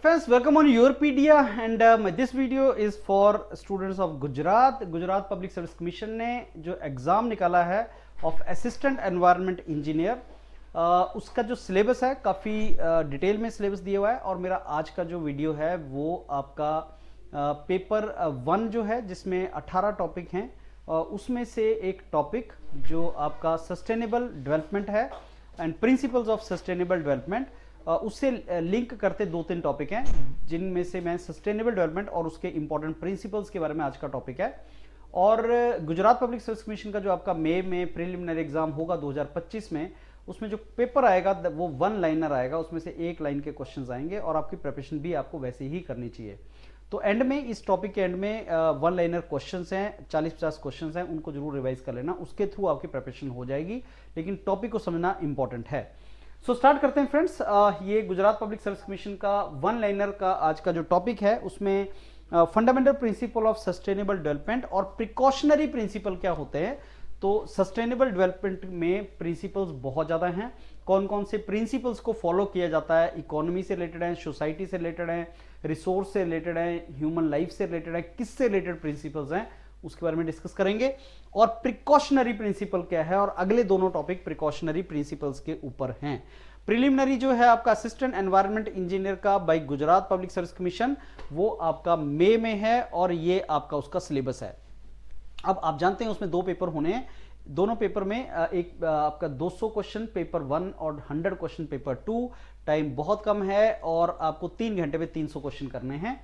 Friends, welcome on Europedia and this video is for students of Gujarat. Gujarat public service commission ने जो exam निकाला है of assistant environment engineer, उसका जो syllabus है काफ़ी डिटेल में सिलेबस दिया हुआ है। और मेरा आज का जो वीडियो है वो आपका पेपर 1 जो है जिसमें 18 टॉपिक हैं, उसमें से एक टॉपिक जो आपका सस्टेनेबल डेवलपमेंट है and principles of sustainable development, उससे लिंक करते 2-3 टॉपिक हैं जिनमें से मैं सस्टेनेबल डेवलपमेंट और उसके इंपॉर्टेंट प्रिंसिपल्स के बारे में आज का टॉपिक है। और गुजरात पब्लिक सर्विस कमीशन का जो आपका मई में प्रिलिमिनरी एग्जाम होगा 2025 में, उसमें जो पेपर आएगा वो 1 लाइनर आएगा, उसमें से 1 लाइन के क्वेश्चंस आएंगे और आपकी प्रिपरेशन भी आपको वैसे ही करनी चाहिए। तो एंड में, इस टॉपिक के एंड में 1 लाइनर क्वेश्चंस हैं, 40-50 क्वेश्चंस हैं, उनको जरूर रिवाइज कर लेना, उसके थ्रू आपकी प्रिपरेशन हो जाएगी, लेकिन टॉपिक को समझना इंपॉर्टेंट है। सो स्टार्ट करते हैं फ्रेंड्स। ये गुजरात पब्लिक सर्विस कमीशन का 1 लाइनर का आज का जो टॉपिक है उसमें fundamental principle of sustainable development और प्रिकॉशनरी प्रिंसिपल क्या होते हैं। तो सस्टेनेबल डेवलपमेंट में प्रिंसिपल्स बहुत ज़्यादा हैं, कौन कौन से प्रिंसिपल्स को फॉलो किया जाता है, इकोनॉमी से रिलेटेड है, सोसाइटी से रिलेटेड है, रिसोर्स से रिलेटेड है, ह्यूमन लाइफ से रिलेटेड है, किससे रिलेटेड प्रिंसिपल्स हैं उसके बारे में डिस्कस करेंगे। और प्रिकॉशनरी प्रिंसिपल क्या है, और अगले दोनों टॉपिक प्रिकॉशनरी प्रिंसिपल्स के ऊपर हैं। प्रिलिमिनरी जो है आपका असिस्टेंट एनवायरनमेंट इंजीनियर का by Gujarat public service commission, वो आपका मई में है और ये आपका उसका सिलेबस है। अब आप जानते हैं उसमें 2 पेपर होने हैं, दोनों पेपर में एक आपका 200 क्वेश्चन पेपर 1 और 100 क्वेश्चन पेपर 2। टाइम बहुत कम है और आपको 3 घंटे में 300 क्वेश्चन करने हैं।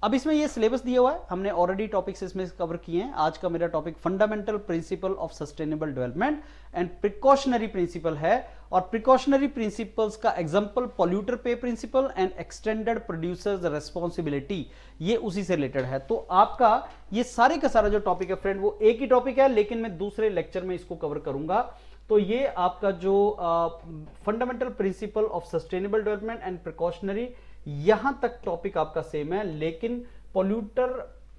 अब इसमें ये सिलेबस दिया हुआ है, हमने ऑलरेडी टॉपिक्स इसमें कवर किए हैं। आज का मेरा topic fundamental principle of sustainable development and precautionary principle है। और प्रिकॉशनरी प्रिंसिपल्स का example polluter pay principle and extended producers responsibility, ये उसी से रिलेटेड है। तो आपका ये सारे का सारा जो टॉपिक है फ्रेंड, वो एक ही टॉपिक है, लेकिन मैं दूसरे लेक्चर में इसको कवर करूंगा। तो ये आपका जो fundamental principle of sustainable development and precautionary, यहां तक टॉपिक आपका सेम है, लेकिन polluter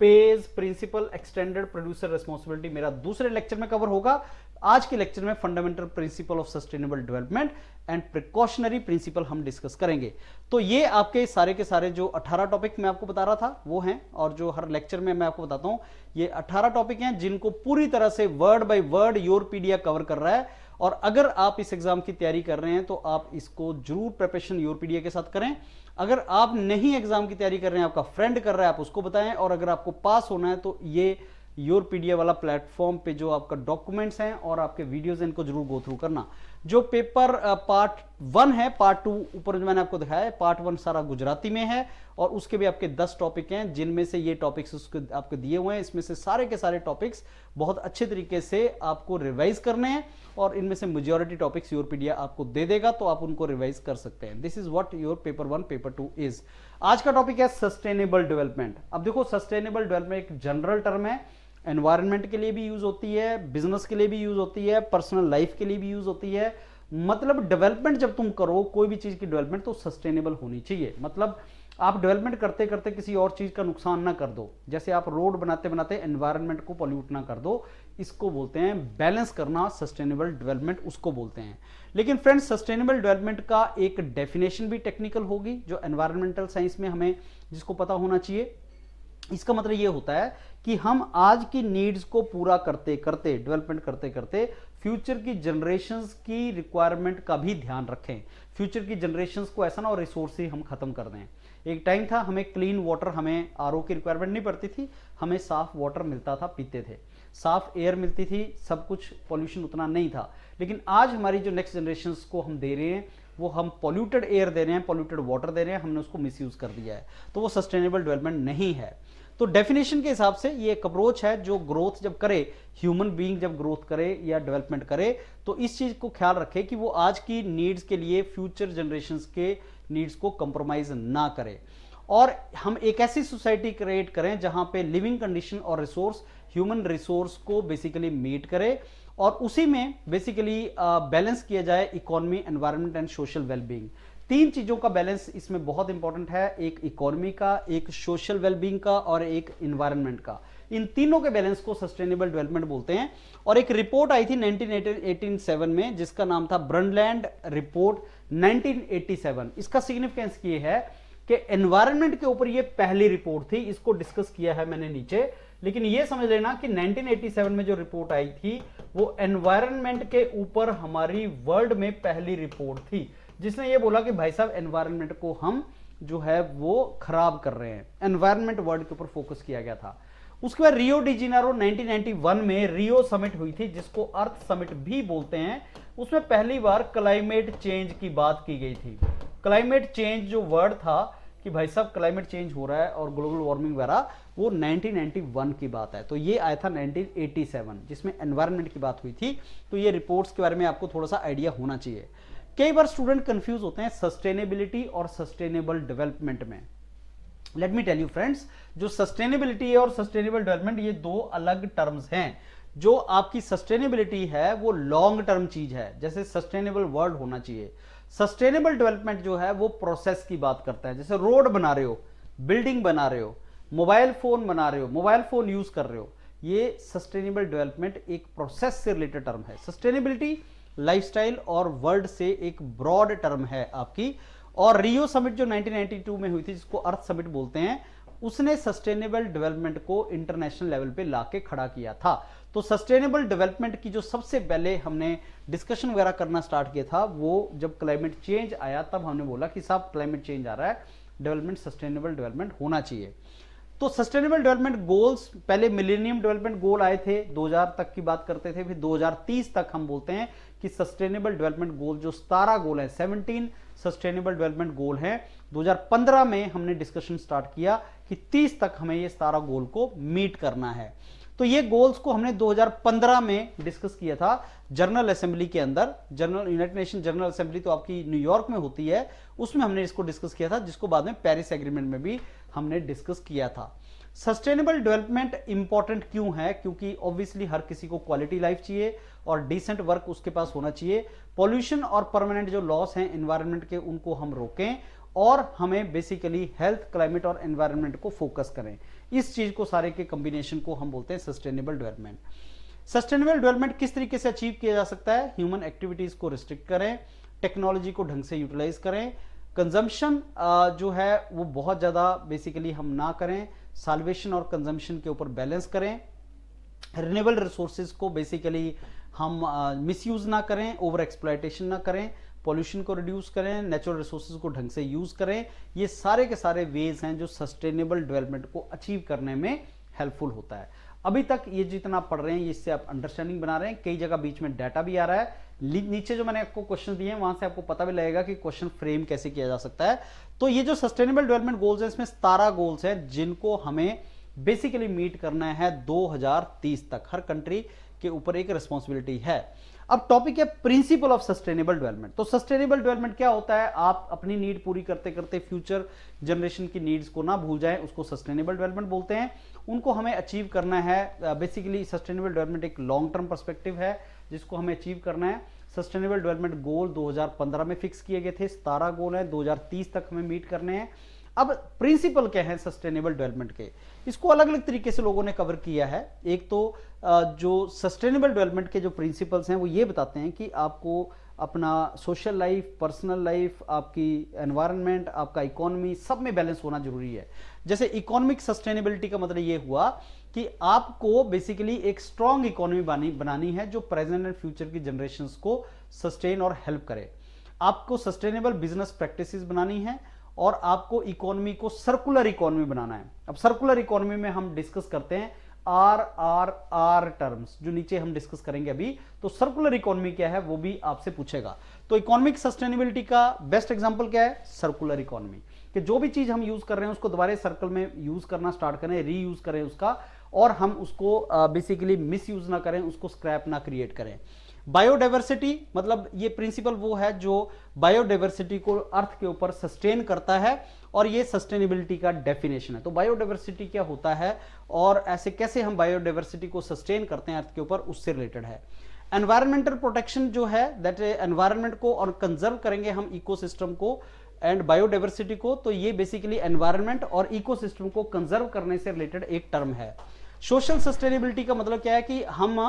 pays principle extended producer responsibility मेरा दूसरे लेक्चर में कवर होगा। आज के लेक्चर में fundamental principle of sustainable development and precautionary principle हम डिस्कस करेंगे। तो ये आपके सारे के सारे जो 18 टॉपिक मैं आपको बता रहा था वो हैं, और जो हर लेक्चर में मैं आपको बताता हूं, ये 18 टॉपिक हैं जिनको पूरी तरह से वर्ड बाय वर्ड यूरोपीडिया कवर कर रहा है। और अगर आप इस एग्जाम की तैयारी कर रहे हैं तो आप इसको जरूर प्रिपरेशन यूरोपीडिया के साथ करें। अगर आप नहीं एग्जाम की तैयारी कर रहे हैं, आपका फ्रेंड कर रहा है, आप उसको बताएं। और अगर आपको पास होना है तो ये यूरोपीडिया वाला प्लेटफॉर्म पे जो आपका डॉक्यूमेंट्स हैं और आपके वीडियोस हैं, इनको जरूर गो थ्रू करना। जो पेपर पार्ट 1 है, पार्ट 2 ऊपर जो मैंने आपको दिखाया है, पार्ट 1 सारा गुजराती में है और उसके भी आपके 10 टॉपिक हैं, जिनमें से ये टॉपिक्स उसके आपको दिए हुए हैं। इसमें से सारे के सारे टॉपिक्स बहुत अच्छे तरीके से आपको रिवाइज करने हैं और इनमें से मेजॉरिटी टॉपिक्स यूरोपीडिया आपको दे देगा, तो आप उनको रिवाइज कर सकते हैं। This is what your paper 1 paper 2 is. आज का टॉपिक है सस्टेनेबल डेवलपमेंट। अब देखो, सस्टेनेबल डेवलपमेंट एक जनरल टर्म है, एनवायरनमेंट के लिए भी यूज होती है, बिजनेस के लिए भी यूज होती है, पर्सनल लाइफ के लिए भी यूज होती है। मतलब डेवलपमेंट जब तुम करो कोई भी चीज की डेवलपमेंट, तो सस्टेनेबल होनी चाहिए। मतलब आप डेवलपमेंट करते करते किसी और चीज का नुकसान ना कर दो, जैसे आप रोड बनाते बनाते एनवायरनमेंट को पॉल्यूट ना कर दो, इसको बोलते हैं बैलेंस करना, सस्टेनेबल डेवलपमेंट उसको बोलते हैं। लेकिन फ्रेंड्स, सस्टेनेबल डेवलपमेंट का एक डेफिनेशन भी टेक्निकल होगी, जो एनवायरमेंटल साइंस में हमें जिसको पता होना चाहिए। इसका मतलब ये होता है कि हम आज की नीड्स को पूरा करते करते, डेवलपमेंट करते करते, फ्यूचर की जनरेशंस की रिक्वायरमेंट का भी ध्यान रखें। फ्यूचर की जनरेशंस को ऐसा ना और रिसोर्स ही हम खत्म कर दें। एक टाइम था हमें क्लीन वाटर, हमें आरओ की रिक्वायरमेंट नहीं पड़ती थी, हमें साफ वाटर मिलता था, पीते थे, साफ एयर मिलती थी, सब कुछ, पॉल्यूशन उतना नहीं था। लेकिन आज हमारी जो नेक्स्ट जनरेशंस को हम दे रहे हैं, वो हम पॉल्यूटेड एयर दे रहे हैं, पॉल्यूटेड वाटर दे रहे हैं, हमने उसको मिसयूज कर दिया है, तो वो सस्टेनेबल डेवलपमेंट नहीं है। तो डेफिनेशन के हिसाब से ये एक अप्रोच है जो ग्रोथ जब करे, ह्यूमन बीइंग जब ग्रोथ करे या डेवलपमेंट करे, तो इस चीज को ख्याल रखे कि वो आज की नीड्स के लिए फ्यूचर जनरेशंस के नीड्स को कंप्रोमाइज ना करे, और हम एक ऐसी सोसाइटी क्रिएट करें जहां पे लिविंग कंडीशन और रिसोर्स, ह्यूमन रिसोर्स को बेसिकली मीट करे, और उसी में बेसिकली बैलेंस किया जाए economy, environment and social wellbeing. 3 चीजों का बैलेंस इसमें बहुत इंपॉर्टेंट है, एक इकोनॉमी का, एक सोशल वेलबींग का और एक एनवायरनमेंट का। इन तीनों के बैलेंस को सस्टेनेबल डेवलपमेंट बोलते हैं। और एक रिपोर्ट आई थी 1987 में जिसका नाम था ब्रंडलैंड रिपोर्ट 1987। इसका सिग्निफिकेंस ये है कि एनवायरनमेंट के ऊपर ये पहली रिपोर्ट थी, इसको डिस्कस किया है मैंने नीचे, लेकिन ये समझ लेना कि 1987 में जो रिपोर्ट आई थी वो एनवायरनमेंट के ऊपर हमारी वर्ल्ड में पहली रिपोर्ट थी, जिसने ये बोला कि भाई साहब एनवायरनमेंट को हम जो है वो खराब कर रहे हैं। एनवायरनमेंट वर्ल्ड के ऊपर फोकस किया गया था। उसके बाद रियो डी जेनेरो 1991 में रियो समिट हुई थी, जिसको अर्थ समिट भी बोलते हैं। उसमें पहली बार क्लाइमेट चेंज की बात की गई थी। क्लाइमेट चेंज जो वर्ड था कि भाई साहब क्लाइमेट चेंज हो रहा है और ग्लोबल वार्मिंग वगैरह, वो 1991 की बात है। तो ये आया था 1987 जिसमें एनवायरनमेंट की बात हुई थी। तो ये रिपोर्ट्स के बारे में आपको थोड़ा सा आइडिया होना चाहिए। कई बार स्टूडेंट कंफ्यूज होते हैं सस्टेनेबिलिटी और सस्टेनेबल डेवलपमेंट में। Let me tell you friends, जो सस्टेनेबिलिटी है और सस्टेनेबल डेवलपमेंट ये दो अलग टर्म्स हैं। जो आपकी सस्टेनेबिलिटी है वो लॉन्ग टर्म चीज है, जैसे सस्टेनेबल वर्ल्ड होना चाहिए। सस्टेनेबल डेवलपमेंट जो है वो प्रोसेस की बात करता है, जैसे रोड बना रहे हो, बिल्डिंग बना रहे हो, मोबाइल फोन बना रहे हो, मोबाइल फोन यूज कर रहे हो, ये सस्टेनेबल डेवलपमेंट एक प्रोसेस से रिलेटेड टर्म है। सस्टेनेबिलिटी लाइफस्टाइल और वर्ल्ड से एक ब्रॉड टर्म है आपकी। और रियो समिट जो 1992 में हुई थी, जिसको अर्थ समिट बोलते हैं, उसने सस्टेनेबल डेवलपमेंट को इंटरनेशनल लेवल पे लाके खड़ा किया था। तो सस्टेनेबल डेवलपमेंट की जो सबसे पहले हमने डिस्कशन वगैरह करना स्टार्ट किया था, वो जब क्लाइमेट चेंज आया तब हमने बोला कि साहब क्लाइमेट चेंज आ रहा है, डेवलपमेंट सस्टेनेबल डेवलपमेंट होना चाहिए। तो सस्टेनेबल डेवलपमेंट गोल्स, पहले मिलेनियम डेवलपमेंट गोल आए थे, 2000 तक की बात करते थे, फिर 2030 तक हम बोलते हैं कि सस्टेनेबल डेवलपमेंट गोल जो 17 गोल है, 17 सस्टेनेबल डेवलपमेंट गोल है। 2015 में हमने डिस्कशन स्टार्ट किया कि 30 तक हमें ये 17 गोल को मीट करना है। तो ये गोल्स को हमने 2015 में डिस्कस किया था जनरल असेंबली के अंदर। General United nation general assembly तो आपकी न्यूयॉर्क में होती है, उसमें हमने इसको डिस्कस किया था, जिसको बाद में पेरिस एग्रीमेंट में भी हमने डिस्कस किया था। सस्टेनेबल डेवलपमेंट इंपॉर्टेंट क्यों है? क्योंकि ऑब्वियसली हर किसी को क्वालिटी लाइफ चाहिए और डिसेंट वर्क उसके पास होना चाहिए। पॉल्यूशन और परमानेंट जो लॉस हैं एनवायरनमेंट के, उनको हम रोकें और हमें बेसिकली हेल्थ, क्लाइमेट और एनवायरनमेंट को फोकस करें। इस चीज को सारे के कॉम्बिनेशन को हम बोलते हैं सस्टेनेबल डेवलपमेंट। सस्टेनेबल डेवलपमेंट किस तरीके से अचीव किया जा सकता है? ह्यूमन एक्टिविटीज को रिस्ट्रिक्ट करें, टेक्नोलॉजी को ढंग से यूटिलाइज करें, कंजम्पशन जो है वो बहुत ज्यादा बेसिकली हम ना करें, साल्वेशन और कंजम्पशन के ऊपर बैलेंस करें, रिन्यूएबल रिसोर्सेज को बेसिकली हम मिसयूज ना करें, ओवर एक्सप्लॉयटेशन ना करें, पॉल्यूशन को रिड्यूस करें, नेचुरल रिसोर्सेज को ढंग से यूज करें। ये सारे के सारे वेज हैं जो सस्टेनेबल डेवलपमेंट को अचीव करने में हेल्पफुल होता है। अभी तक ये जितना पढ़ रहे हैं इससे आप अंडरस्टैंडिंग बना रहे हैं। कई जगह बीच में डाटा भी आ रहा है, नीचे जो मैंने आपको क्वेश्चन दिए हैं वहां से आपको पता भी लगेगा कि क्वेश्चन फ्रेम कैसे किया जा सकता है। तो ये जो सस्टेनेबल डेवलपमेंट गोल्स है, इसमें 17 गोल्स हैं जिनको हमें बेसिकली मीट करना है 2030 तक। हर कंट्री के ऊपर एक रिस्पॉन्सिबिलिटी है। अब टॉपिक है प्रिंसिपल ऑफ सस्टेनेबल डेवलपमेंट। तो सस्टेनेबल डेवलपमेट क्या होता है? आप अपनी नीड पूरी करते करते फ्यूचर जनरेशन की नीड्स को ना भूल जाएं, उसको सस्टेनेबल डेवलपमेंट बोलते हैं। उनको हमें अचीव करना है। बेसिकली सस्टेनेबल डेवलपमेंट एक लॉन्ग टर्म पर्सपेक्टिव है जिसको हमें अचीव करना है। सस्टेनेबल डेवलपमेंट गोल 2015 में फिक्स किए गए थे, 17 गोल है, 2030 तक हमें मीट करने हैं। अब प्रिंसिपल क्या है सस्टेनेबल डेवलपमेंट के? इसको अलग अलग तरीके से लोगों ने कवर किया है। एक तो जो सस्टेनेबल डेवलपमेंट के जो प्रिंसिपल्स हैं वो ये बताते हैं कि आपको अपना सोशल लाइफ, पर्सनल लाइफ, आपकी एनवायरनमेंट, आपका इकोनॉमी, सब में बैलेंस होना जरूरी है। जैसे इकोनॉमिक सस्टेनेबिलिटी का मतलब ये हुआ कि आपको बेसिकली एक स्ट्रॉन्ग इकोनॉमी बनानी है जो प्रेजेंट एंड फ्यूचर की जनरेशंस को सस्टेन और हेल्प करे। आपको सस्टेनेबल बिजनेस प्रैक्टिसेस बनानी है और आपको इकोनॉमी को सर्कुलर इकोनॉमी बनाना है। अब सर्कुलर इकोनॉमी में हम डिस्कस करते हैं RRR टर्म्स, जो नीचे हम डिस्कस करेंगे अभी। तो सर्कुलर इकोनॉमी क्या है वो भी आपसे पूछेगा। तो इकोनॉमिक सस्टेनेबिलिटी का बेस्ट एग्जांपल क्या है? सर्कुलर इकोनॉमी, कि जो भी चीज हम यूज कर रहे हैं उसको दोबारा सर्कल में यूज करना स्टार्ट करें, रीयूज करें उसका, और हम उसको बेसिकली मिस यूज ना करें, उसको स्क्रैप ना क्रिएट करें। बायोडाइवर्सिटी मतलब ये प्रिंसिपल वो है जो बायोडाइवर्सिटी को अर्थ के ऊपर सस्टेन करता है, और ये सस्टेनेबिलिटी का डेफिनेशन है। तो बायोडाइवर्सिटी क्या होता है और ऐसे कैसे हम बायोडाइवर्सिटी को सस्टेन करते हैं अर्थ के ऊपर, उससे रिलेटेड है। एनवायरमेंटल प्रोटेक्शन जो है, दैट एनवायरमेंट को और कंजर्व करेंगे हम इकोसिस्टम को एंड बायोडाइवर्सिटी को। तो ये बेसिकली एनवायरमेंट और इकोसिस्टम को कंजर्व करने से रिलेटेड एक टर्म है। सोशल सस्टेनेबिलिटी का मतलब क्या है कि हम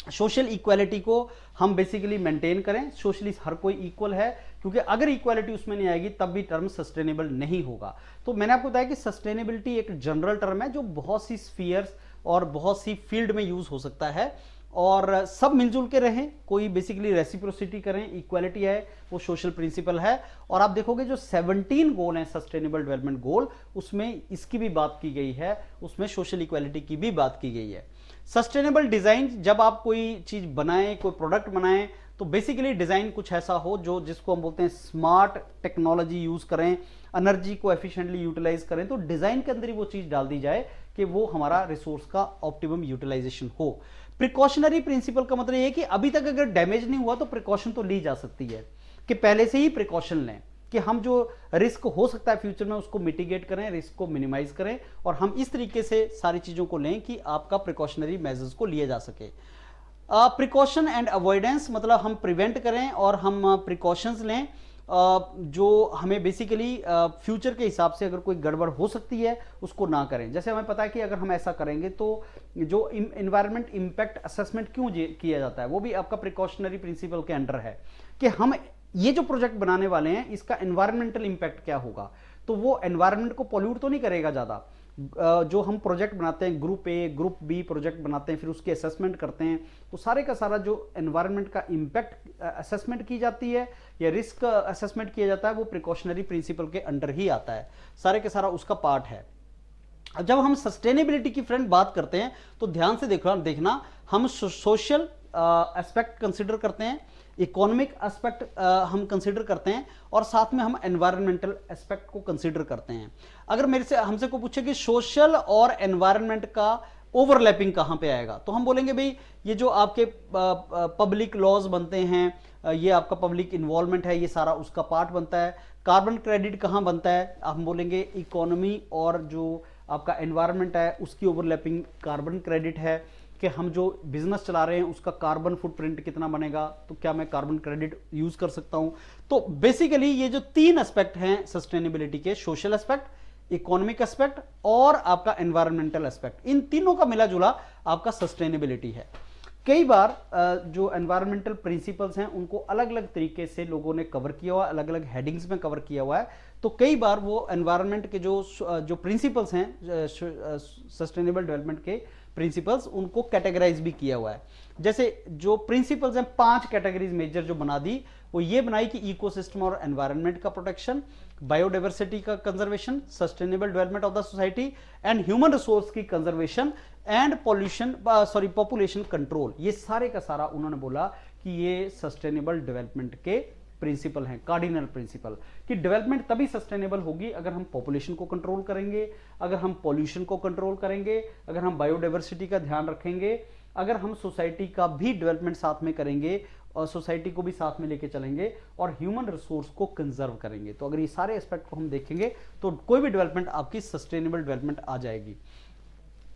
सोशल इक्वालिटी को हम बेसिकली मेंटेन करें, सोशली हर कोई इक्वल है, क्योंकि अगर इक्वालिटी उसमें नहीं आएगी तब भी टर्म सस्टेनेबल नहीं होगा। तो मैंने आपको बताया कि सस्टेनेबिलिटी एक जनरल टर्म है जो बहुत सी स्फीयर्स और बहुत सी फील्ड में यूज हो सकता है, और सब मिलजुल के रहें, कोई बेसिकली रेसिप्रोसिटी करें, इक्वालिटी है वो सोशल प्रिंसिपल है। और आप देखोगे जो 17 गोल हैं सस्टेनेबल डेवलपमेंट गोल, उसमें इसकी भी बात की गई है, उसमें सोशल इक्वालिटी की भी बात की गई है। सस्टेनेबल डिजाइन, जब आप कोई चीज बनाएं, कोई प्रोडक्ट बनाएं, तो बेसिकली डिजाइन कुछ ऐसा हो जो जिसको हम बोलते हैं स्मार्ट टेक्नोलॉजी यूज करें, एनर्जी को एफिशिएंटली यूटिलाइज करें, तो डिजाइन के अंदर ही वो चीज डाल दी जाए कि वो हमारा रिसोर्स का ऑप्टिमम यूटिलाइजेशन हो। प्रिकॉशनरी प्रिंसिपल का मतलब ये है कि अभी तक अगर डैमेज नहीं हुआ तो प्रिकॉशन तो ली जा सकती है, कि पहले से ही प्रिकॉशन लें कि हम जो रिस्क हो सकता है फ्यूचर में उसको मिटिगेट करें, रिस्क को मिनिमाइज करें, और हम इस तरीके से सारी चीजों को लें कि आपका प्रिकॉशनरी मेजर्स को लिए जा सके। प्रिकॉशन एंड अवॉइडेंस मतलब हम प्रिवेंट करें और हम प्रिकॉशंस लें जो हमें बेसिकली फ्यूचर के हिसाब से अगर कोई गड़बड़ हो सकती है उसको ना करें। जैसे हमें पता है कि अगर हम ऐसा करेंगे तो जो इन्वायरमेंट इम्पैक्ट असेसमेंट क्यों किया जाता है, वो भी आपका प्रिकॉशनरी प्रिंसिपल के अंडर है कि हम ये जो प्रोजेक्ट बनाने वाले हैं इसका एनवायरमेंटल इंपैक्ट क्या होगा, तो वो एनवायरमेंट को पॉल्यूट तो नहीं करेगा ज़्यादा। जो हम प्रोजेक्ट बनाते हैं, group A group B project बनाते हैं, फिर उसकी असेसमेंट करते हैं, तो सारे का सारा जो एनवायरनमेंट का इम्पैक्ट असेसमेंट की जाती है या रिस्क असेसमेंट किया जाता है, वो प्रिकॉशनरी प्रिंसिपल के अंडर ही आता है, सारे के सारा उसका पार्ट है। अब जब हम सस्टेनेबिलिटी की फ्रेंड बात करते हैं तो ध्यान से देखना हम सोशल एस्पेक्ट कंसिडर करते हैं, इकोनॉमिक एस्पेक्ट हम कंसिडर करते हैं, और साथ में हम एनवायरमेंटल एस्पेक्ट को कंसिडर करते हैं। अगर मेरे से हमसे को पूछे कि सोशल और एनवायरनमेंट का ओवरलैपिंग कहां पे आएगा, तो हम बोलेंगे भाई ये जो आपके पब्लिक लॉज बनते हैं, ये आपका पब्लिक इन्वॉल्वमेंट है, ये सारा उसका पार्ट बनता है। कार्बन क्रेडिट कहां बनता है, हम बोलेंगे इकोनॉमी और जो आपका एनवायरनमेंट है उसकी ओवरलैपिंग कार्बन क्रेडिट है, कि हम जो बिजनेस चला रहे हैं उसका कार्बन फुटप्रिंट कितना बनेगा, तो क्या मैं कार्बन क्रेडिट यूज कर सकता हूं। तो बेसिकली ये जो तीन एस्पेक्ट हैं सस्टेनेबिलिटी के, सोशल एस्पेक्ट, इकोनॉमिक एस्पेक्ट और आपका एनवायरमेंटल एस्पेक्ट, इन तीनों का मिला जुला आपका सस्टेनेबिलिटी है। कई बार जो एनवायरमेंटल प्रिंसिपल्स हैं उनको अलग अलग तरीके से लोगों ने कवर किया हुआ है, अलग अलग हेडिंग्स में कवर किया हुआ है, तो कई बार वो एनवायरमेंट के जो प्रिंसिपल्स हैं सस्टेनेबल डेवलपमेंट के प्रिंसिपल्स, उनको कैटेगराइज भी किया हुआ है। जैसे जो प्रिंसिपल्स हैं 5 कैटेगरीज मेजर जो बना दी, वो ये बनाई कि इकोसिस्टम और एनवायरनमेंट का प्रोटेक्शन, बायोडाइवर्सिटी का conservation, sustainable development of the society and human resource की कंजर्वेशन एंड पॉपुलेशन कंट्रोल, ये सारे का सारा उन्होंने बोला कि ये सस्टेनेबल डेवलपमेंट के प्रिंसिपल हैं, कार्डिनल प्रिंसिपल, कि डेवलपमेंट तभी सस्टेनेबल होगी अगर हम पॉपुलेशन को कंट्रोल करेंगे, अगर हम पॉल्यूशन को कंट्रोल करेंगे, अगर हम बायोडाइवर्सिटी का ध्यान रखेंगे, अगर हम सोसाइटी का भी डेवलपमेंट साथ में करेंगे और सोसाइटी को भी साथ में लेके चलेंगे, और ह्यूमन रिसोर्स को कंजर्व करेंगे। तो अगर ये सारे एस्पेक्ट को हम देखेंगे तो कोई भी डेवलपमेंट आपकी सस्टेनेबल डेवलपमेंट आ जाएगी।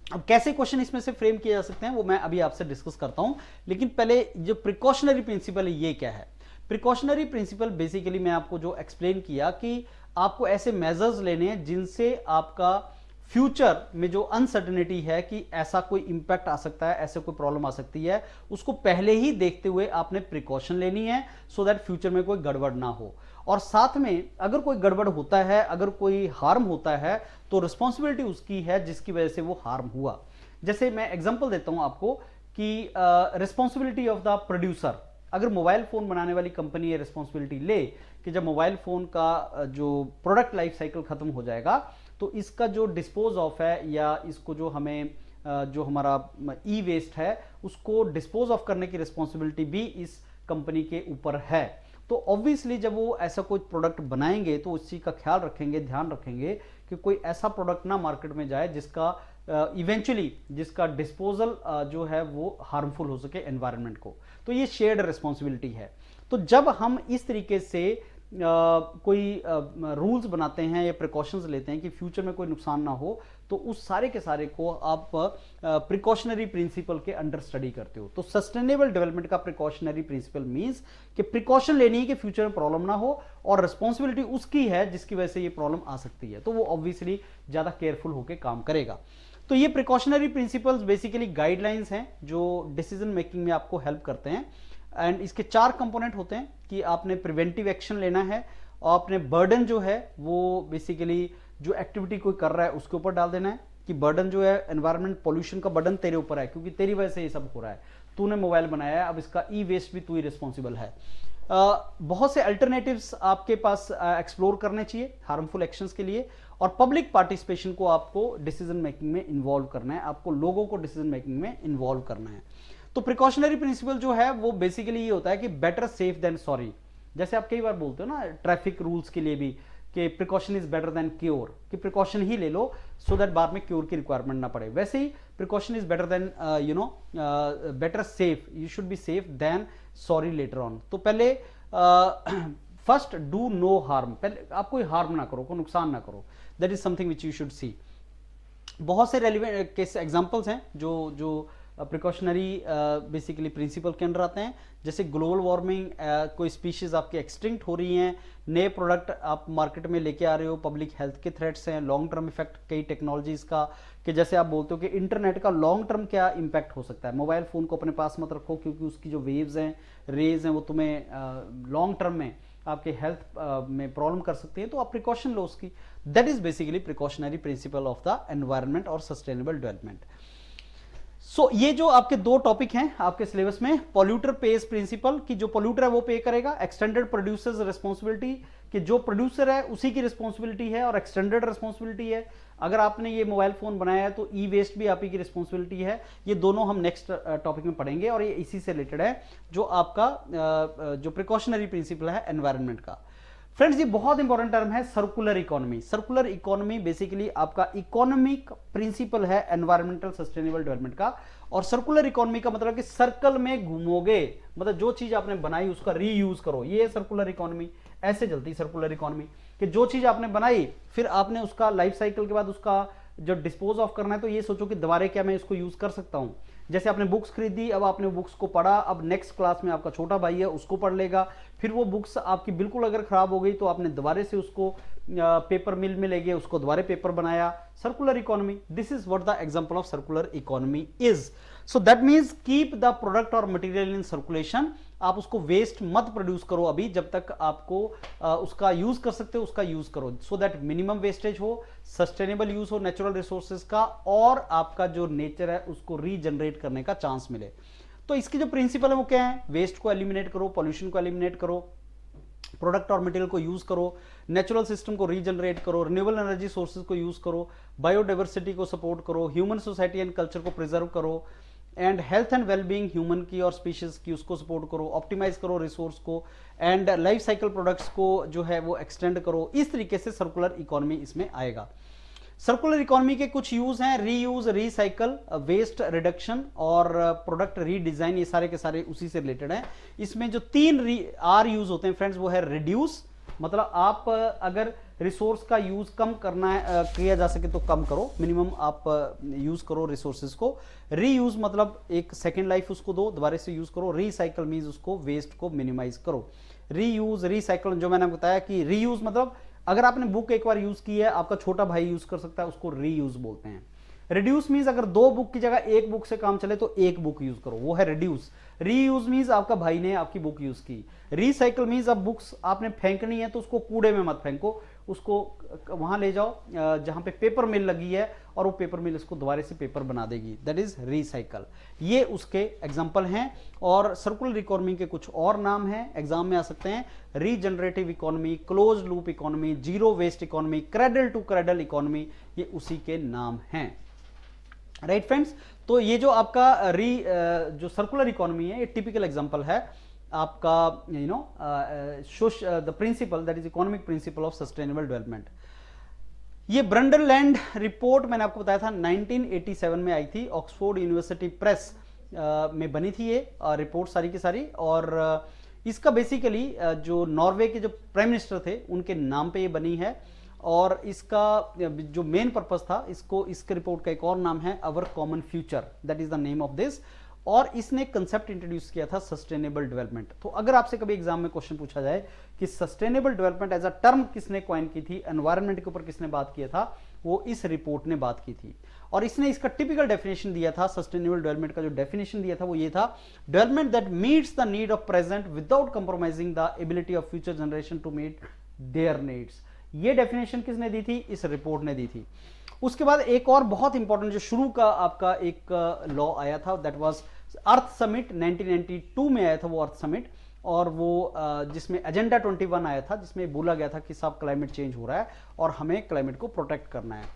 अब कैसे क्वेश्चन इसमें से फ्रेम किए जा सकते हैं वो मैं अभी आपसे डिस्कस करता हूं, लेकिन पहले जो प्रिकॉशनरी प्रिंसिपल है ये क्या है। प्रिकॉशनरी प्रिंसिपल बेसिकली मैं आपको जो एक्सप्लेन किया कि आपको ऐसे मेजर्स लेने हैं जिनसे आपका फ्यूचर में जो अनसर्टेनिटी है कि ऐसा कोई इंपैक्ट आ सकता है, ऐसे कोई प्रॉब्लम आ सकती है, उसको पहले ही देखते हुए आपने प्रिकॉशन लेनी है, सो दैट फ्यूचर में कोई गड़बड़ ना हो। और साथ में अगर कोई गड़बड़ होता है, अगर कोई हार्म होता है, तो रिस्पॉन्सिबिलिटी उसकी है जिसकी वजह से वो हार्म हुआ। जैसे मैं एग्जांपल देता हूं आपको कि रिस्पॉन्सिबिलिटी ऑफ द प्रोड्यूसर, अगर मोबाइल फोन बनाने वाली कंपनी ये रिस्पॉन्सिबिलिटी ले कि जब मोबाइल फोन का जो प्रोडक्ट लाइफ साइकिल खत्म हो जाएगा तो इसका जो डिस्पोज ऑफ है, या इसको जो हमें जो हमारा ई वेस्ट है उसको डिस्पोज ऑफ करने की रिस्पॉन्सिबिलिटी भी इस कंपनी के ऊपर है। तो ऑब्वियसली जब वो ऐसा कोई प्रोडक्ट बनाएंगे तो उस चीज का ख्याल रखेंगे, ध्यान रखेंगे कि कोई ऐसा प्रोडक्ट ना मार्केट में जाए जिसका इवेंचुअली जिसका डिस्पोजल जो है वो हार्मफुल हो सके एनवायरनमेंट को। तो ये शेयर्ड रिस्पॉन्सिबिलिटी है। तो जब हम इस तरीके से कोई रूल्स बनाते हैं या प्रिकॉशंस लेते हैं कि फ्यूचर में कोई नुकसान ना हो, तो उस सारे के सारे को आप प्रिकॉशनरी प्रिंसिपल के अंडर स्टडी करते हो। तो सस्टेनेबल डेवलपमेंट का प्रिकॉशनरी प्रिंसिपल मींस कि प्रिकॉशन लेनी है कि फ्यूचर में प्रॉब्लम ना हो, और रिस्पॉन्सिबिलिटी उसकी है जिसकी वजह से ये प्रॉब्लम आ सकती है, तो वो ऑब्वियसली ज्यादा केयरफुल होकर काम करेगा। तो ये प्रिकॉशनरी प्रिंसिपल्स बेसिकली गाइडलाइंस हैं जो डिसीजन मेकिंग में आपको हेल्प करते हैं। एंड इसके 4 कंपोनेंट होते हैं कि आपने प्रिवेंटिव एक्शन लेना है और अपने बर्डन जो है वो बेसिकली जो एक्टिविटी कोई कर रहा है उसके ऊपर डाल देना है कि बर्डन जो है एनवायरमेंट पोल्यूशन का बर्डन तेरे ऊपर है, क्योंकि तेरी वजह से ये सब हो रहा है, तूने मोबाइल बनाया है, अब इसका ई वेस्ट भी तू ही रिस्पॉन्सिबल है। बहुत से अल्टरनेटिव्स आपके पास एक्सप्लोर करने चाहिए हार्मफुल एक्शंस के लिए, और पब्लिक पार्टिसिपेशन को आपको डिसीजन मेकिंग में इन्वॉल्व करना है, आपको लोगों को डिसीजन मेकिंग में इन्वॉल्व करना है। तो प्रिकॉशनरी प्रिंसिपल जो है वो बेसिकली ये होता है कि बेटर सेफ देन सॉरी। जैसे आप कई बार बोलते हो ना ट्रैफिक रूल्स के लिए भी कि precaution is better than cure, कि प्रिकॉशन ही ले लो सो दैट बाद में क्योर की रिक्वायरमेंट ना पड़े। वैसे ही precaution is better than better safe, you should be safe than sorry later on. तो पहले फर्स्ट डू नो हार्म, पहले आप कोई हार्म ना करो, कोई नुकसान ना करो, that is something which you should see. बहुत से रेलिवेंट केस एग्जांपल्स हैं जो प्रिकॉशनरी बेसिकली प्रिंसिपल के अंडर आते हैं, जैसे ग्लोबल वार्मिंग, कोई स्पीशीज आपकी एक्सटिंक्ट हो रही हैं, नए प्रोडक्ट आप मार्केट में लेके आ रहे हो, पब्लिक हेल्थ के थ्रेट्स हैं, लॉन्ग टर्म इफेक्ट कई टेक्नोलॉजीज का, कि जैसे आप बोलते हो कि इंटरनेट का लॉन्ग टर्म क्या इम्पैक्ट हो सकता है। मोबाइल फोन को अपने पास मत रखो क्योंकि उसकी जो वेव्स हैं, रेज हैं, वो तुम्हें लॉन्ग टर्म में आपके हेल्थ में प्रॉब्लम कर सकती है, तो आप प्रिकॉशन लो उसकी। That is basically precautionary principle of the environment और सस्टेनेबल डेवलपमेंट। सो ये जो आपके 2 टॉपिक हैं आपके सिलेबस में, पॉल्यूटर पेज प्रिंसिपल कि जो पॉल्यूटर है वो पे करेगा, एक्सटेंडेड प्रोड्यूसर्स रिस्पॉन्सिबिलिटी कि जो प्रोड्यूसर है उसी की रिस्पॉन्सिबिलिटी है और एक्सटेंडेड रिस्पॉन्सिबिलिटी है। अगर आपने ये मोबाइल फोन बनाया है तो ई वेस्ट भी आप ही की रिस्पॉन्सिबिलिटी है। ये दोनों हम नेक्स्ट टॉपिक में पढ़ेंगे और ये इसी से रिलेटेड है जो आपका जो प्रिकॉशनरी प्रिंसिपल है एनवायरनमेंट का। फ्रेंड्स, ये बहुत इंपॉर्टेंट टर्म है circular economy. Circular economy basically आपका इकोनॉमिक प्रिंसिपल है एनवायरमेंटल सस्टेनेबल डेवलपमेंट का। और सर्कुलर इकोनॉमी का मतलब कि सर्कल में घूमोगे, मतलब जो चीज आपने बनाई उसका रीयूज करो, ये सर्कुलर इकोनॉमी। ऐसे चलती है सर्कुलर इकोनॉमी कि जो चीज आपने बनाई फिर आपने उसका लाइफ साइकिल के बाद उसका जो डिस्पोज ऑफ करना है, तो ये सोचो कि दोबारा क्या मैं इसको यूज कर सकता हूं। जैसे आपने बुक्स खरीदी, अब आपने बुक्स को पढ़ा, अब नेक्स्ट क्लास में आपका छोटा भाई है उसको पढ़ लेगा, फिर वो बुक्स आपकी बिल्कुल अगर खराब हो गई तो आपने दोबारा से उसको पेपर मिल में ले गए, उसको दोबारा पेपर बनाया। Circular economy, this is what the example of circular economy is. So that means keep the product और मटेरियल इन सर्कुलेशन। आप उसको वेस्ट मत प्रोड्यूस करो अभी, जब तक आपको उसका यूज कर सकते हो उसका यूज करो, सो दैट मिनिमम वेस्टेज हो, सस्टेनेबल यूज हो नेचुरल रिसोर्सेज का, और आपका जो नेचर है उसको रीजनरेट करने का चांस मिले। तो इसकी जो प्रिंसिपल है वो क्या है? वेस्ट को एलिमिनेट करो, पॉल्यूशन को एलिमिनेट करो, प्रोडक्ट और मटेरियल को यूज करो, नेचुरल सिस्टम को रीजनरेट करो, रिन्यूएबल एनर्जी सोर्सेज को यूज करो, बायोडाइवर्सिटी को सपोर्ट करो, ह्यूमन सोसाइटी एंड कल्चर को प्रिजर्व करो, and health and wellbeing human की और स्पीशीज की उसको सपोर्ट करो, ऑप्टिमाइज करो रिसोर्स को, एंड लाइफ साइकिल प्रोडक्ट्स को जो है वो एक्सटेंड करो। इस तरीके से सर्कुलर इकोनॉमी इसमें आएगा। सर्कुलर इकोनॉमी के कुछ यूज हैं, रीयूज, रीसाइकल, वेस्ट रिडक्शन और प्रोडक्ट रीडिजाइन, ये सारे के सारे उसी से रिलेटेड हैं। इसमें जो 3 आर यूज होते हैं फ्रेंड्स, वो है रिड्यूस, मतलब आप अगर रिसोर्स का यूज कम करना है, किया जा सके तो कम करो, मिनिमम आप यूज करो रिसोर्सेज को। रीयूज मतलब एक सेकेंड लाइफ उसको दो, दोबारा से यूज करो। रीसाइकल मीन्स उसको वेस्ट को मिनिमाइज करो। रीयूज, रीसाइकल, जो मैंने बताया कि रीयूज मतलब अगर आपने बुक एक बार यूज की है, आपका छोटा भाई यूज कर सकता है, उसको रीयूज बोलते हैं। रिड्यूस मीन्स अगर 2 बुक की जगह 1 बुक से काम चले तो 1 बुक यूज करो, वो है रिड्यूस। रीयूज मीन्स आपका भाई ने आपकी बुक यूज की। रीसाइकल मीन्स अब बुक्स आपने फेंकनी है तो उसको कूड़े में मत फेंको, उसको वहां ले जाओ जहां पे पेपर मिल लगी है और वो पेपर मिल इसको दोबारा से पेपर बना देगी, दैट इज रीसाइकल। ये उसके एग्जांपल हैं। और सर्कुलर इकोनॉमी के कुछ और नाम हैं, एग्जाम में आ सकते हैं, regenerative economy, close loop economy, zero waste economy, cradle to cradle economy, ये उसी के नाम हैं। राइट फ्रेंड्स, तो ये जो आपका जो सर्कुलर इकोनॉमी है, ये टिपिकल एग्जांपल है आपका the principal that is economic principal of sustainable development. ये ब्रंडरलैंड रिपोर्ट मैंने आपको बताया था 1987 में आई थी, ऑक्सफोर्ड यूनिवर्सिटी प्रेस में बनी थी ये रिपोर्ट सारी की सारी। और इसका बेसिकली जो नॉर्वे के जो प्राइम मिनिस्टर थे उनके नाम पे ये बनी है। और इसका जो मेन पर्पस था, इसके रिपोर्ट का एक और नाम है अवर common future, that is the name of this. और इसने कंसेप्ट इंट्रोड्यूस किया था सस्टेनेबल डेवलपमेंट। तो अगर आपसे कभी एग्जाम में क्वेश्चन पूछा जाए कि sustainable development as a term किसने कॉइन की थी, एनवायरनमेंट के ऊपर किसने बात किया था, वो इस रिपोर्ट ने बात की थी। और इसने इसका टिपिकल डेफिनेशन दिया था, सस्टेनेबल डेवलपमेंट का जो डेफिनेशन दिया था वो ये था, development that meets the need of present without compromising the ability of future generation to meet their needs. ये डेफिनेशन किसने दी थी? इस रिपोर्ट ने दी थी। उसके बाद एक और बहुत इंपॉर्टेंट जो शुरू का आपका एक लॉ आया था, दैट वाज अर्थ समिट, 1992 में आया था वो अर्थ समिट, और वो जिसमें एजेंडा 21 आया था, जिसमें बोला गया था कि सब क्लाइमेट चेंज हो रहा है और हमें क्लाइमेट को प्रोटेक्ट करना है।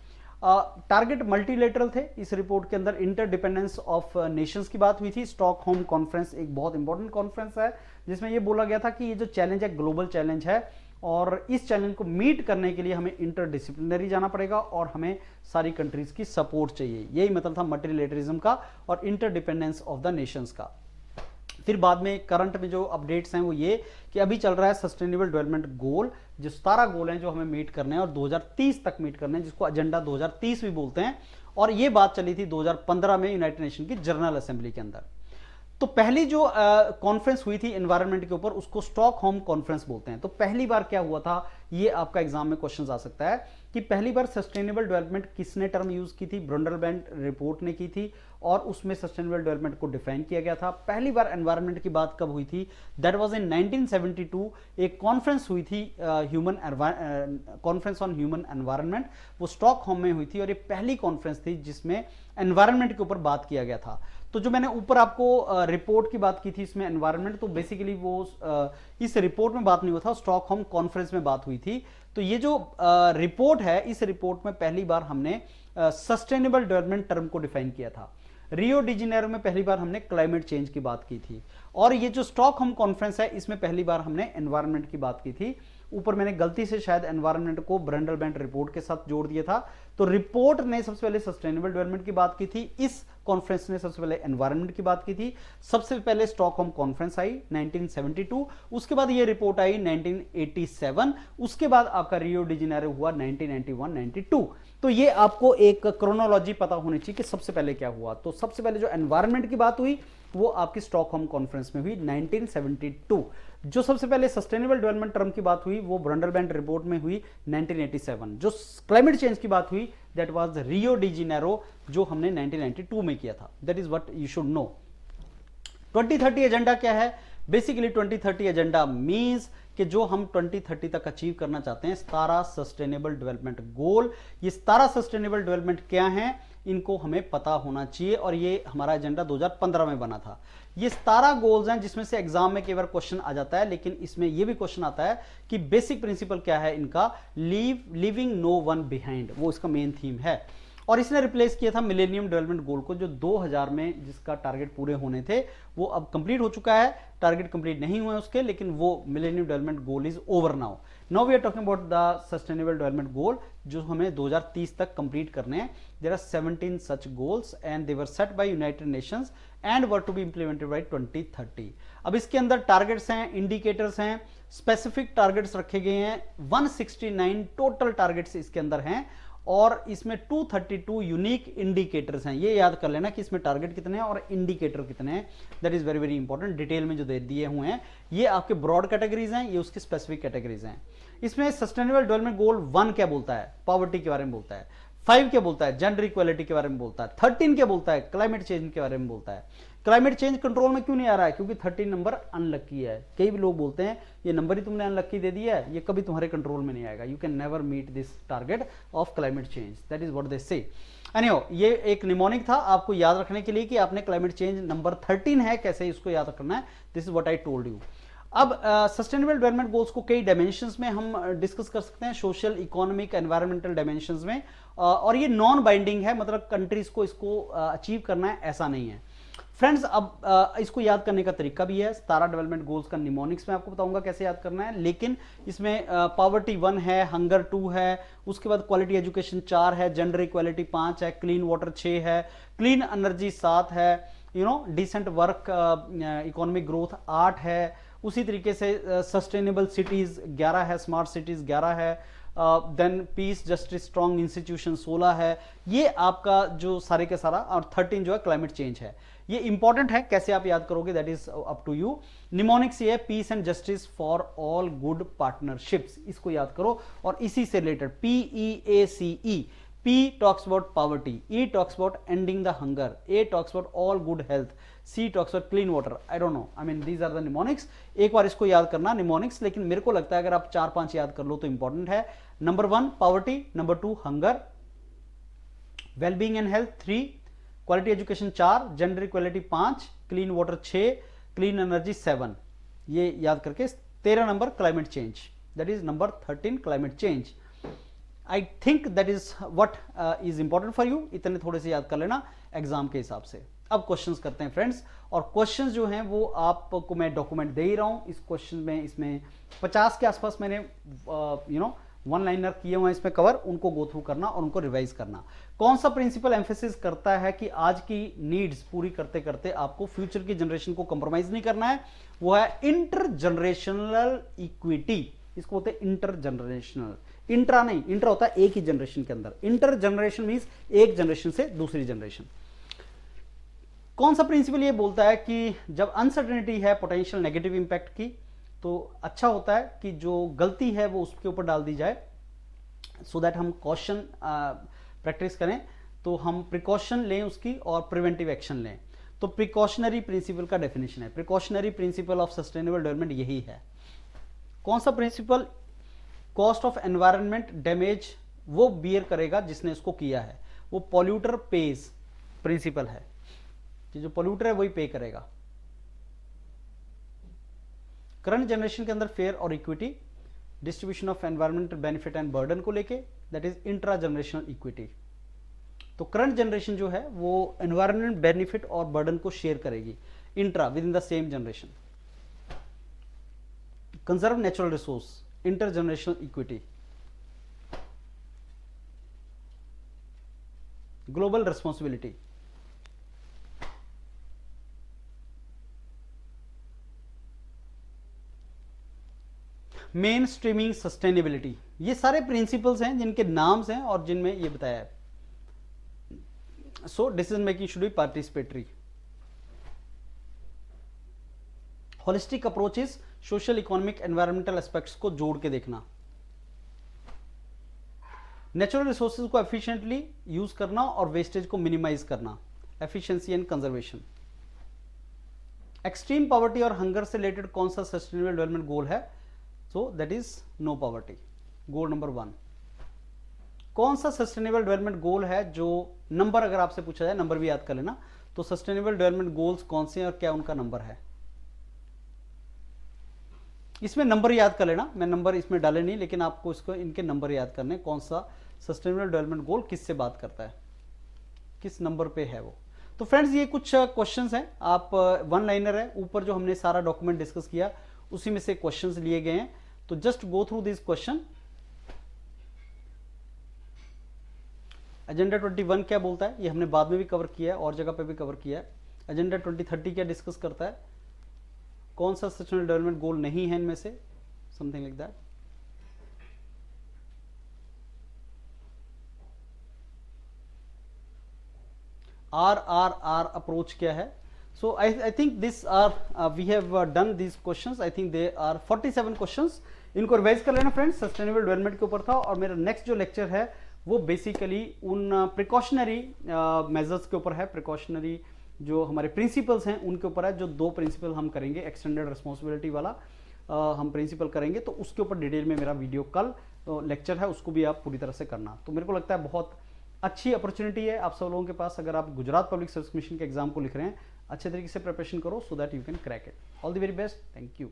टारगेट मल्टीलेटरल थे इस रिपोर्ट के अंदर, इंटरडिपेंडेंस ऑफ नेशंस की बात हुई थी। स्टॉकहोम कॉन्फ्रेंस एक बहुत इंपॉर्टेंट कॉन्फ्रेंस है जिसमें ये बोला गया था कि ये जो चैलेंज है ग्लोबल चैलेंज है, और इस चैलेंज को मीट करने के लिए हमें इंटरडिसिप्लिनरी जाना पड़ेगा और हमें सारी कंट्रीज की सपोर्ट चाहिए। यही मतलब था मल्टीलेटरिज्म का और इंटरडिपेंडेंस ऑफ द नेशंस का। फिर बाद में करंट में जो अपडेट्स हैं वो ये कि अभी चल रहा है सस्टेनेबल डेवलपमेंट गोल, जो 17 गोल हैं जो हमें मीट करने हैं और 2030 तक मीट करने हैं, जिसको एजेंडा 2030 भी बोलते हैं। और ये बात चली थी 2015 में यूनाइटेड नेशन की जनरल असेंबली के अंदर। तो पहली जो कॉन्फ्रेंस हुई थी एनवायरनमेंट के ऊपर, उसको स्टॉकहोम कॉन्फ्रेंस बोलते हैं। तो पहली बार क्या हुआ था, ये आपका एग्जाम में क्वेश्चन आ सकता है कि पहली बार सस्टेनेबल डेवलपमेंट किसने टर्म यूज की थी? ब्रंडलबैंड रिपोर्ट ने की थी और उसमें सस्टेनेबल डेवलपमेंट को डिफाइन किया गया था। पहली बार एनवायरनमेंट की बात कब हुई थी? That was in 1972। एक कॉन्फ्रेंस हुई थी, कॉन्फ्रेंस ऑन ह्यूमन एनवायरनमेंट, वो स्टॉकहोम में हुई थी और ये पहली कॉन्फ्रेंस थी जिसमें एनवायरनमेंट के ऊपर बात किया गया था। तो जो मैंने ऊपर आपको रिपोर्ट की बात की थी इसमें एनवायरनमेंट, तो बेसिकली वो इस रिपोर्ट में बात नहीं हुआ था, स्टॉकहोम कॉन्फ्रेंस में बात हुई थी। तो ये जो रिपोर्ट है, इस रिपोर्ट में पहली बार हमने सस्टेनेबल डेवलपमेंट टर्म को डिफाइन किया था। रियो डी जेनेरो में पहली बार हमने क्लाइमेट चेंज की बात की थी, और ये जो स्टॉकहोम कॉन्फ्रेंस है इसमें पहली बार हमने एनवायरनमेंट की बात की थी। ऊपर मैंने गलती से शायद एनवायरनमेंट को ब्रंडलबैंड रिपोर्ट के साथ जोड़ दिया था। तो रिपोर्ट ने सबसे पहले सस्टेनेबल डेवलपमेंट की बात की थी, इस कॉन्फ्रेंस ने सबसे पहले एनवायरनमेंट की बात की थी। सबसे पहले स्टॉकहोम कॉन्फ्रेंस आई 1972, उसके बाद ये रिपोर्ट आई 1987, उसके बाद आपका रियो डी जेनेरो हुआ 1991-92। तो ये आपको एक क्रोनोलॉजी पता होनी चाहिए कि सबसे पहले क्या हुआ। तो सबसे पहले जो एनवायरनमेंट की बात हुई वो आपकी स्टॉकहोम कॉन्फ्रेंस में हुई 1972। जो सबसे पहले सस्टेनेबल डेवलपमेंट टर्म की बात हुई वो ब्रंडलबैंड रिपोर्ट में हुई 1987। जो क्लाइमेट चेंज की बात हुई that was Rio de Janeiro, जो हमने 1992 में किया था। That is what you should know. 2030 agenda क्या है? बेसिकली 2030 एजेंडा मींस कि जो हम 2030 तक अचीव करना चाहते हैं 17 सस्टेनेबल डेवलपमेंट गोल। ये 17 सस्टेनेबल डेवलपमेंट क्या हैं, इनको हमें पता होना चाहिए, और ये हमारा एजेंडा 2015 में बना था। ये 17 गोल्स हैं जिसमें से एग्जाम में कई बार क्वेश्चन आ जाता है, लेकिन इसमें ये भी क्वेश्चन आता है कि बेसिक प्रिंसिपल क्या है इनका, लिविंग नो वन बिहाइंड, वो इसका मेन थीम है। और इसने रिप्लेस किया था मिलेनियम डेवलपमेंट गोल को, जो 2000 में जिसका टारगेट पूरे होने थे वो अब कंप्लीट हो चुका है। टारगेट कंप्लीट नहीं हुए उसके, लेकिन वो millennium development goal is over now. Now we are talking about the sustainable development goal, जो हमें 2030 तक कंप्लीट करने हैं। There are 17 such goals and they were set by United Nations and were to be implemented by 2030। अब इसके अंदर targets हैं, indicators हैं, स्पेसिफिक टारगेट्स रखे गए हैं। 169 टोटल टारगेट्स इसके अंदर हैं, और इसमें 232 यूनिक इंडिकेटर्स हैं। ये याद कर लेना कि इसमें टारगेट कितने हैं और इंडिकेटर कितने हैं। That is very very important. Detail में जो दे दिए हुए हैं ये आपके ब्रॉड कैटेगरीज हैं, ये उसकी स्पेसिफिक कैटेगरीज हैं। इसमें सस्टेनेबल डेवलपमेंट गोल 1 क्या बोलता है? पॉवर्टी के बारे में बोलता है। 5 क्या बोलता है? जेंडर इक्वालिटी के बारे में बोलता है। 13 क्या बोलता है? क्लाइमेट चेंज के बारे में बोलता है। क्लाइमेट चेंज कंट्रोल में क्यों नहीं आ रहा है? क्योंकि 13 नंबर अनलक्की है। कई भी लोग बोलते हैं ये नंबर ही तुमने अनलक्की दे दिया है, ये कभी तुम्हारे कंट्रोल में नहीं आएगा। You can never meet this target of climate change. That is what they say. Anyhow, ये एक निमोनिक था आपको याद रखने के लिए कि आपने क्लाइमेट चेंज नंबर 13 है, कैसे इसको याद रखना है। This is what I told you. अब सस्टेनेबल डेवलपमेंट गोल्स को कई डायमेंशंस में हम डिस्कस कर सकते हैं, सोशल, इकोनॉमिक, एनवायरमेंटल डायमेंशंस में, और ये नॉन बाइंडिंग है, मतलब कंट्रीज को इसको अचीव करना है ऐसा नहीं है। फ्रेंड्स, अब इसको याद करने का तरीका भी है। 17 डेवलपमेंट गोल्स का निमोनिक्स में आपको बताऊंगा कैसे याद करना है, लेकिन इसमें पॉवर्टी 1 है, हंगर 2 है, उसके बाद क्वालिटी एजुकेशन 4 है, जेंडर इक्वालिटी 5 है, क्लीन वाटर 6 है, क्लीन एनर्जी 7 है, डिसेंट वर्क, इकोनॉमिक ग्रोथ 8 है, उसी तरीके से सस्टेनेबल सिटीज 11 है, स्मार्ट सिटीज 11 है, then peace, justice, strong institution 16 है। ये आपका जो सारे के सारा, और 13 जो है क्लाइमेट चेंज है। ये इंपॉर्टेंट है, कैसे आप याद करोगे that is up to you. Mnemonics ये है peace and justice for all good partnerships, इसको याद करो। और इसी से related PEACE, P talks about poverty, E talks about ending the hunger, A talks about all good health, C talks about clean water. I don't know, I mean these are the mnemonics. एक बार इसको याद करना mnemonics, लेकिन मेरे को लगता है अगर आप 4-5 याद कर लो तो इंपॉर्टेंट है. Number 1 poverty, number 2 hunger, wellbeing and health 3, quality education 4, gender equality 5, clean water 6, clean energy 7. ये याद करके 13 number climate change, that is number 13 climate change. I think that is what is important for you. इतने थोड़े से याद कर लेना exam के हिसाब से. अब क्वेश्चंस करते हैं फ्रेंड्स, और क्वेश्चंस जो हैं वो आपको मैं डॉक्यूमेंट दे ही रहा हूं. इस क्वेश्चन में इसमें 50 के आसपास मैंने वन लाइनर किए हुए हैं इसमें कवर, उनको गो थ्रू करना और उनको रिवाइज करना. कौन सा प्रिंसिपल एम्फेसिस करता है कि आज की नीड्स पूरी करते करते आपको फ्यूचर की जनरेशन को कंप्रोमाइज नहीं करना है? वो है इंटर जनरेशनल इक्विटी. इसको बोलते हैं इंटर जनरेशनल. इंट्रा नहीं, इंटर होता है एक ही जनरेशन के अंदर. इंटर जनरेशन मींस एक जनरेशन से दूसरी जनरेशन. कौन सा प्रिंसिपल ये बोलता है कि जब अनसर्टेनिटी है पोटेंशियल नेगेटिव इंपैक्ट की, तो अच्छा होता है कि जो गलती है वो उसके ऊपर डाल दी जाए, सो दैट हम कॉशन प्रैक्टिस करें, तो हम प्रिकॉशन लें उसकी और प्रिवेंटिव एक्शन लें. तो प्रिकॉशनरी प्रिंसिपल का डेफिनेशन है, precautionary principle of sustainable development यही है. कौन सा principle? Cost of environment damage वो बियर करेगा जिसने इसको किया है, वो पॉल्यूटर पेज प्रिंसिपल है कि जो पॉल्यूटर है वही पे करेगा. करंट जनरेशन के अंदर फेयर और equity, distribution of environmental benefit and burden को लेके, that is intra generational equity. तो करंट जनरेशन जो है वो एनवायरमेंट बेनिफिट और बर्डन को शेयर करेगी intra with in the same generation. Conserve natural resource, inter generational equity. Global responsibility, main streaming sustainability. ये सारे प्रिंसिपल्स हैं जिनके नाम्स हैं और जिनमें ये बताया है. So decision making should be participatory. Holistic approach is social economic environmental aspects को जोड़ के देखना. नेचुरल रिसोर्सेज को एफिशिएंटली यूज करना और वेस्टेज को मिनिमाइज करना, efficiency and conservation. Extreme poverty और हंगर से रिलेटेड कौन सा सस्टेनेबल डेवलपमेंट गोल है? So that is no poverty, goal number 1. कौन सा सस्टेनेबल डेवलपमेंट गोल है जो नंबर, अगर आपसे पूछा जाए नंबर भी याद कर लेना, तो सस्टेनेबल डेवलपमेंट गोल्स कौन से हैं और क्या उनका नंबर है? इसमें नंबर याद कर लेना, मैं नंबर इसमें डाले नहीं, लेकिन आपको इसको इनके नंबर याद करने. कौन सा सस्टेनेबल डेवलपमेंट गोल किससे बात करता है, किस नंबर पे है वो. तो फ्रेंड्स ये कुछ क्वेश्चंस हैं, आप वन लाइनर है, ऊपर जो हमने सारा डॉक्यूमेंट डिस्कस किया उसी में से क्वेश्चंस लिए गए हैं. तो just go through this question. Agenda 21 क्या बोलता है, ये हमने बाद में भी कवर किया है और जगह पे भी कवर किया है. एजेंडा 2030 क्या डिस्कस करता है, कौन सा सस्टेनेबल डेवलपमेंट गोल नहीं है इनमें से, something like that. RRR approach क्या है. So I think this are we have done these questions. I think they are 47 questions. इनको रिवाइज कर लेना फ्रेंड्स. सस्टेनेबल डेवलपमेंट के ऊपर था और मेरा नेक्स्ट जो लेक्चर है वो बेसिकली उन प्रिकॉशनरी मेजर्स के ऊपर है, प्रिकॉशनरी जो हमारे प्रिंसिपल्स हैं उनके ऊपर है. जो 2 प्रिंसिपल हम करेंगे, एक्सटेंडेड रिस्पॉन्सिबिलिटी वाला हम प्रिंसिपल करेंगे, तो उसके ऊपर डिटेल में मेरा वीडियो कल लेक्चर है, उसको भी आप पूरी तरह से करना. तो मेरे को लगता है बहुत अच्छी अपॉर्चुनिटी है आप सब लोगों के पास. अगर आप गुजरात पब्लिक सर्विस कमीशन के एग्जाम को लिख रहे हैं, अच्छे तरीके से प्रिपरेशन करो so that you can crack it. All the very best. Thank you.